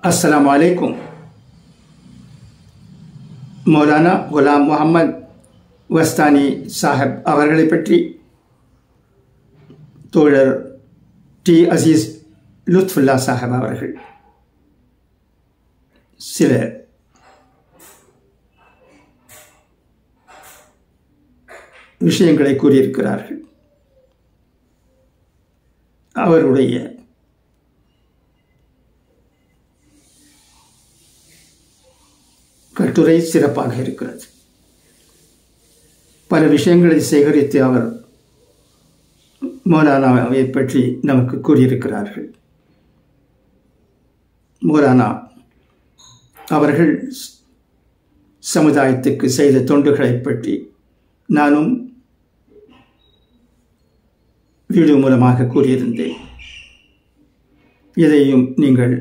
अस्सलामु अलैकुम। मौलाना गुलाम मोहम्मद वस्तानी साहब அவர்களை பற்றி தோழர் டி அசீஸ் லுத்ஃபுல்லா சாஹிப் அவர்கள் சில விஷயங்களை கூறியிருக்கிறார்கள். அவருடைய கட்டுரை சிறப்பாக இருக்கிறது. பல விஷயங்களை சேகரித்து அவர் மௌலானாவை பற்றி நமக்கு கூறியிருக்கிறார்கள். மௌலானா அவர்கள் சமுதாயத்துக்கு செய்த தொண்டுகளை பற்றி நானும் வீடியோ மூலமாக கூறியிருந்தேன். இதையும் நீங்கள்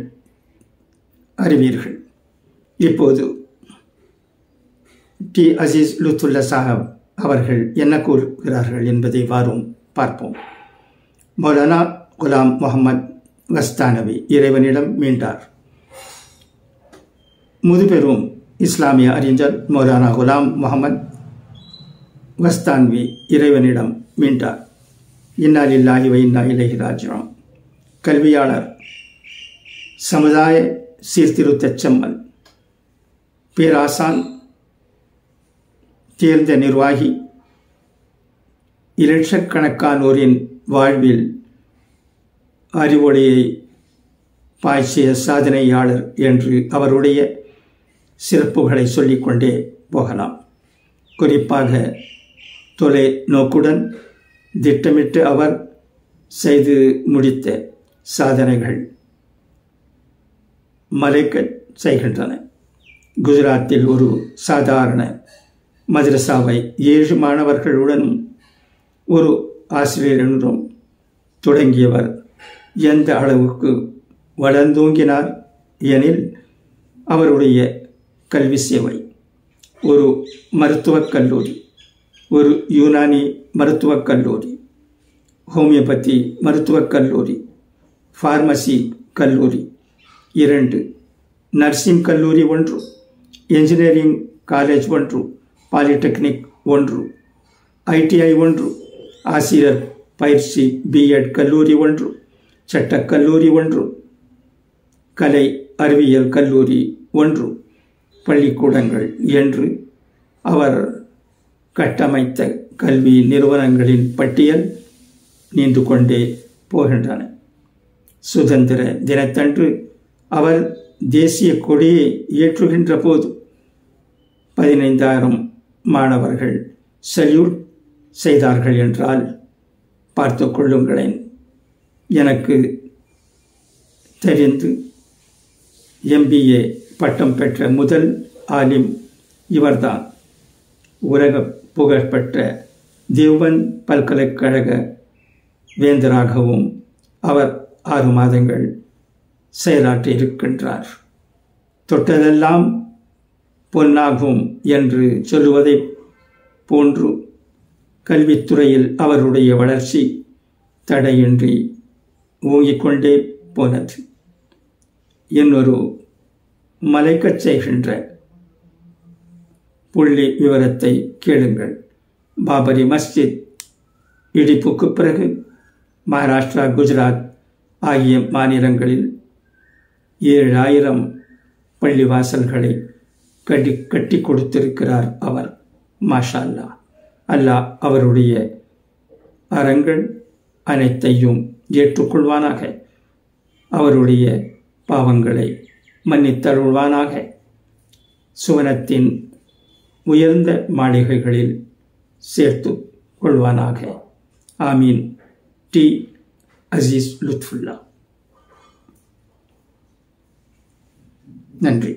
அறிவீர்கள். இப்போது டி அசீஸ் லுத்ஃபுல்லா சாஹிப் அவர்கள் என்ன கூறுகிறார்கள் என்பதை வாரும் பார்ப்போம். மௌலானா குலாம் முகமது வஸ்தானவி இறைவனிடம் மீண்டார். முதுபெரும் இஸ்லாமிய அறிஞர் மௌலானா குலாம் முகமது வஸ்தான்வி இறைவனிடம் மீண்டார். இன்னா லில்லாஹி வ இன்னா இலைஹி ராஜிஊன். கல்வியாளர், சமுதாய சீர்திருத்தச் செம்மல், பேராசான், தேர்ந்த நிர்வாகி, இலட்சக்கணக்கானோரின் வாழ்வில் அறிவொளியை பாய்ச்சிய சாதனையாளர் என்று அவருடைய சிறப்புகளை சொல்லிக்கொண்டே போகலாம். குறிப்பாக தொலை நோக்குடன் திட்டமிட்டு அவர் செய்து முடித்த சாதனைகள் மலைக்கச் செய்கின்றன. குஜராத்தில் ஒரு சாதாரண மதரசாவை 7 மாணவர்களுடனும் ஒரு ஆசிரியருடனும் தொடங்கியவர் எந்த அளவுக்கு வளர்ந்தோங்கினார் எனில், அவருடைய கல்வி சேவை ஒரு மருத்துவக் கல்லூரி, ஒரு யூனானி மருத்துவக் கல்லூரி, ஹோமியோபதி மருத்துவக் கல்லூரி, ஃபார்மசி கல்லூரி 2, நர்சிங் கல்லூரி 1, என்ஜினியரிங் காலேஜ் 1, பாலிடெக்னிக் 1, ஐடிஐ 1, ஆசிரியர் பயிற்சி பிஎட் கல்லூரி 1, சட்டக்கல்லூரி 1, கலை அறிவியல் கல்லூரி 1, பள்ளிக்கூடங்கள் என்று அவர் கட்டமைத்த கல்வி நிறுவனங்களின் பட்டியல் நீண்டு கொண்டே போகின்றன. சுதந்திர தினத்தன்று அவர் தேசிய கொடியை ஏற்றுகின்ற போது 15,000 மாணவர்கள் சல்யூட் செய்தார்கள் என்றால் பார்த்து கொள்ளுங்களேன். எனக்கு தெரிந்து MBA பட்டம் பெற்ற முதல் ஆலிம் இவர்தான். உலக புகழ்பெற்ற தேவ்பந்த் பல்கலைக்கழக வேந்தராகவும் அவர் 6 மாதங்கள் செயலாற்றி இருக்கின்றார். தொட்டதெல்லாம் பொன்னாகும் என்று சொல்லுவதை போன்று கல்வித்துறையில் அவருடைய வளர்ச்சி தடையின்றி ஓங்கிக் கொண்டே போனது. இன்னொரு மலைக்கச் செய்கின்ற புள்ளி விவரத்தை கேளுங்கள். பாபரி மஸ்ஜித் இடிப்புக்கு பிறகு மகாராஷ்டிரா, குஜராத் ஆகிய மாநிலங்களில் 7,000 பள்ளிவாசல்களை கட்டி கொடுத்திருக்கிறார் அவர். மாஷா அல்லாஹ். அல்லாஹ் அவருடைய அறங்கள் அனைத்தையும் ஏற்றுக்கொள்வானாக. அவருடைய பாவங்களை மன்னித்தருள்வானாக. சுவனத்தின் உயர்ந்த மாளிகைகளில் சேர்த்து கொள்வானாக. ஆமீன். டி அசீஸ் லுத்ஃபுல்லா. நன்றி.